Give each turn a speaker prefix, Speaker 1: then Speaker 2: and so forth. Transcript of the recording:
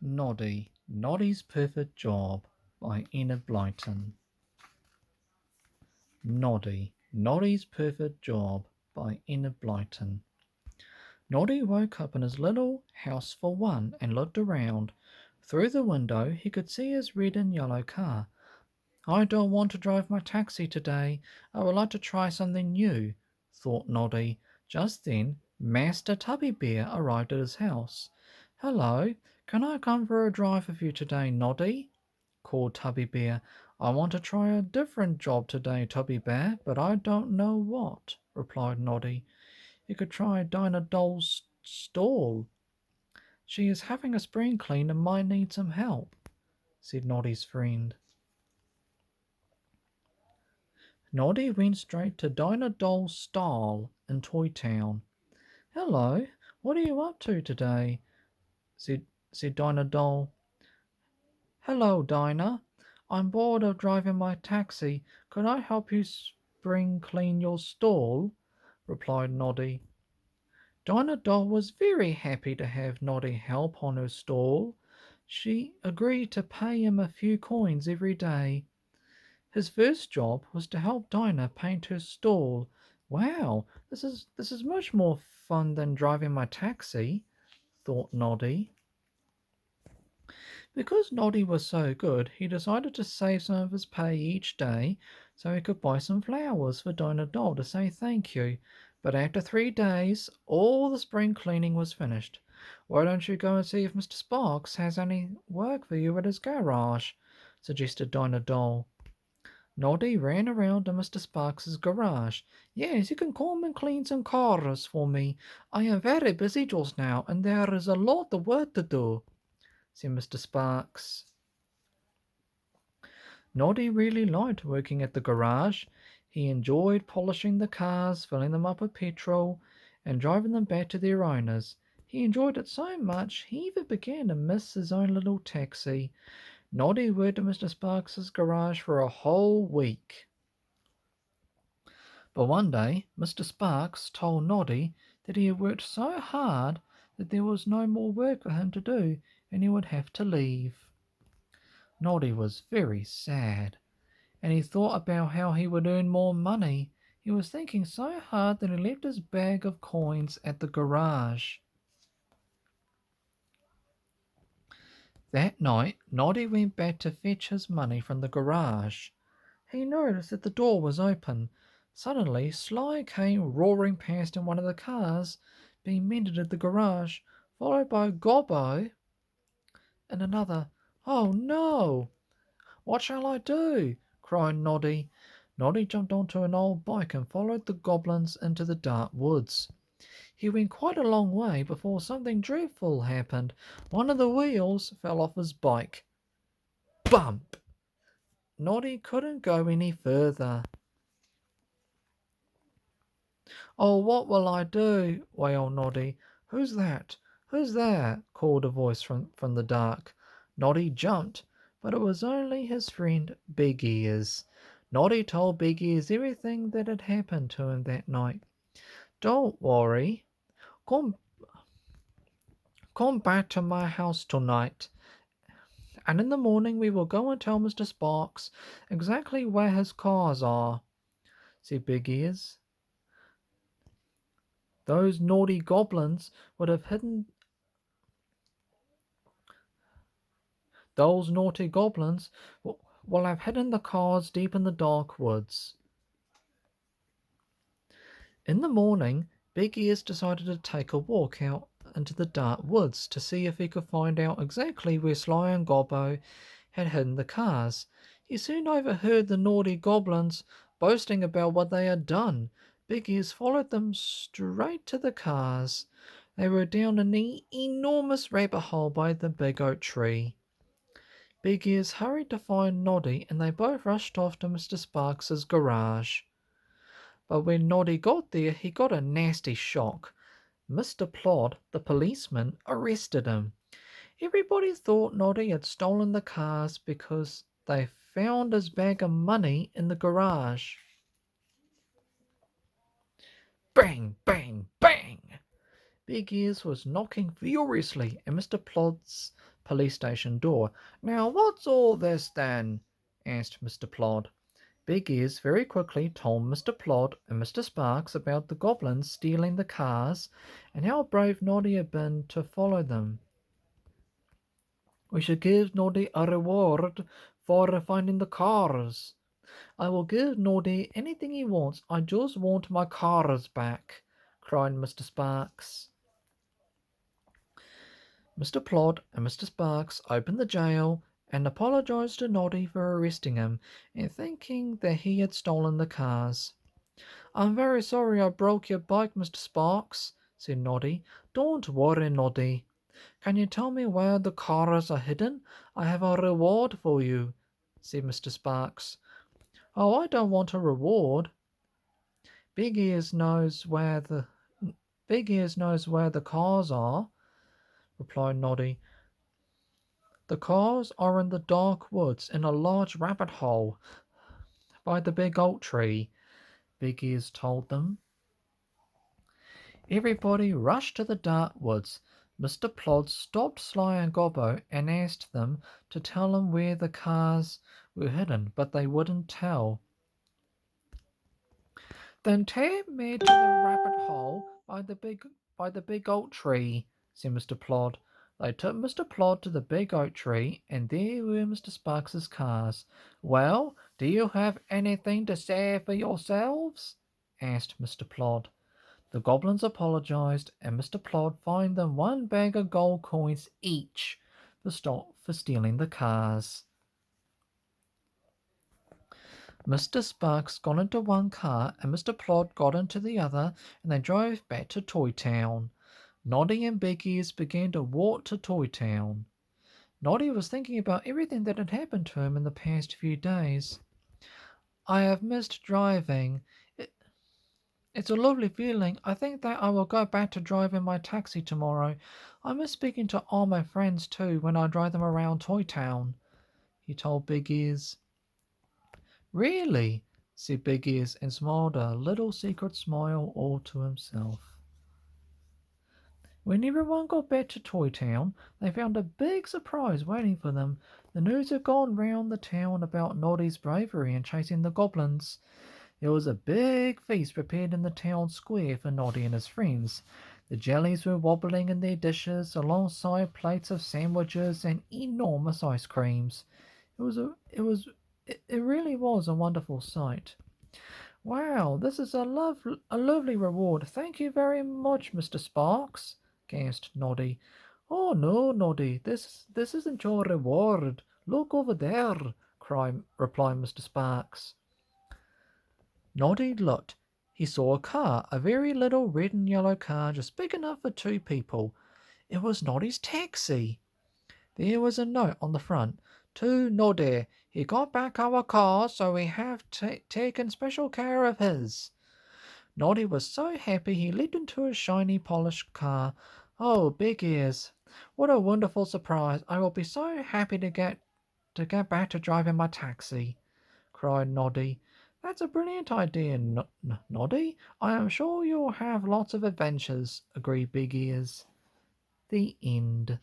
Speaker 1: Noddy, Noddy's Perfect Job by Enid Blyton. Noddy, Noddy's Perfect Job by Enid Blyton. Noddy woke up in his little house for one and looked around. Through the window he could see his red and yellow car. I don't want to drive my taxi today. I would like to try something new, thought Noddy. Just then Master Tubby Bear arrived at his house. Hello, can I come for a drive with you today, Noddy? Called Tubby Bear. I want to try a different job today, Tubby Bear, but I don't know what, replied Noddy. You could try Dinah Doll's stall. She is having a spring clean and might need some help, said Noddy's friend. Noddy went straight to Dinah Doll's stall in Toy Town. Hello, what are you up to today? said, said Dinah Doll. Hello, Dinah. I'm bored of driving my taxi. Could I help you spring clean your stall? Replied Noddy. Dinah Doll was very happy to have Noddy help on her stall. She agreed to pay him a few coins every day. His first job was to help Dinah paint her stall. Wow, this is much more fun than driving my taxi, thought Noddy. Because Noddy was so good, he decided to save some of his pay each day so he could buy some flowers for Dinah Doll to say thank you. But after 3 days, all the spring cleaning was finished. Why don't you go and see if Mr. Sparks has any work for you at his garage? Suggested Dinah Doll. Noddy ran around to Mr. Sparks's garage. Yes, you can come and clean some cars for me. I am very busy just now, and there is a lot of work to do, said Mr. Sparks. Noddy really liked working at the garage. He enjoyed polishing the cars, filling them up with petrol, and driving them back to their owners. He enjoyed it so much he even began to miss his own little taxi. Noddy worked at Mr. Sparks's garage for a whole week. But one day Mr. Sparks told Noddy that he had worked so hard that there was no more work for him to do and he would have to leave. Noddy was very sad, and he thought about how he would earn more money. He was thinking so hard that he left his bag of coins at the garage. That night Noddy went back to fetch his money from the garage. He noticed that the door was open. Suddenly Sly came roaring past in one of the cars being mended at the garage, followed by Gobbo in another. Oh no! What shall I do? Cried Noddy. Noddy jumped onto an old bike and followed the goblins into the dark woods. He went quite a long way before something dreadful happened. One of the wheels fell off his bike. Bump! Noddy couldn't go any further. Oh, what will I do? Wailed Noddy. Who's that? Who's there? Called a voice from the dark. Noddy jumped, but it was only his friend Big Ears. Noddy told Big Ears everything that had happened to him that night. Don't worry. Come, come back to my house tonight, and in the morning we will go and tell Mr. Sparks exactly where his cars are, said Big Ears. Those naughty goblins would have hidden Those naughty goblins will have hidden the cars deep in the dark woods. In the morning, Big Ears decided to take a walk out into the dark woods to see if he could find out exactly where Sly and Gobbo had hidden the cars. He soon overheard the naughty goblins boasting about what they had done. Big Ears followed them straight to the cars. They were down an enormous rabbit hole by the big oak tree. Big Ears hurried to find Noddy, and they both rushed off to Mr. Sparks's garage. But when Noddy got there, he got a nasty shock. Mr. Plod, the policeman, arrested him. Everybody thought Noddy had stolen the cars because they found his bag of money in the garage. Bang, bang, bang! Big Ears was knocking furiously, and Mr. Plod's police station door. "Now what's all this then?" asked Mr. Plod. Big Ears very quickly told Mr. Plod and Mr. Sparks about the goblins stealing the cars and how brave Noddy had been to follow them. "We should give Noddy a reward for finding the cars." "I will give Noddy anything he wants. I just want my cars back," cried Mr. Sparks. Mr. Plod and Mr. Sparks opened the jail and apologized to Noddy for arresting him and thinking that he had stolen the cars. "I'm very sorry I broke your bike, Mr. Sparks," said Noddy. "Don't worry, Noddy. Can you tell me where the cars are hidden? I have a reward for you," said Mr. Sparks. "Oh, I don't want a reward. Big Ears knows where the Big Ears knows where the cars are," replied Noddy. "The cars are in the dark woods in a large rabbit hole by the big oak tree," Big Ears told them. Everybody rushed to the dark woods. Mr. Plod stopped Sly and Gobbo and asked them to tell him where the cars were hidden, but they wouldn't tell. "Then take me to the rabbit hole by the big oak tree," said Mr. Plod. They took Mr. Plod to the big oak tree, and there were Mr. Sparks's cars. "Well, do you have anything to say for yourselves?" asked Mr. Plod. The goblins apologized, and Mr. Plod fined them 1 bag of gold coins each for stealing the cars. Mr. Sparks got into one car and Mr. Plod got into the other, and they drove back to Toy Town. Noddy and Big Ears began to walk to Toy Town. Noddy was thinking about everything that had happened to him in the past few days. "I have missed driving. It's a lovely feeling. I think that I will go back to driving my taxi tomorrow. I miss speaking to all my friends too when I drive them around Toy Town," he told Big Ears. "Really?" said Big Ears and smiled a little secret smile all to himself. When everyone got back to Toy Town, they found a big surprise waiting for them. The news had gone round the town about Noddy's bravery in chasing the goblins. There was a big feast prepared in the town square for Noddy and his friends. The jellies were wobbling in their dishes alongside plates of sandwiches and enormous ice creams. It really was a wonderful sight. "Wow, this is a lovely reward. Thank you very much, Mr. Sparks," gasped Noddy. "Oh no, Noddy, this isn't your reward. Look over there," replied Mr. Sparks. Noddy looked. He saw a car, a very little red and yellow car, just big enough for 2 people. It was Noddy's taxi. There was a note on the front. "To Noddy. He got back our car, so we have taken special care of his." Noddy was so happy he leaped into his shiny polished car. "Oh, Big Ears, what a wonderful surprise. I will be so happy to get back to driving my taxi," cried Noddy. "That's a brilliant idea, Noddy. I am sure you'll have lots of adventures," agreed Big Ears. The end.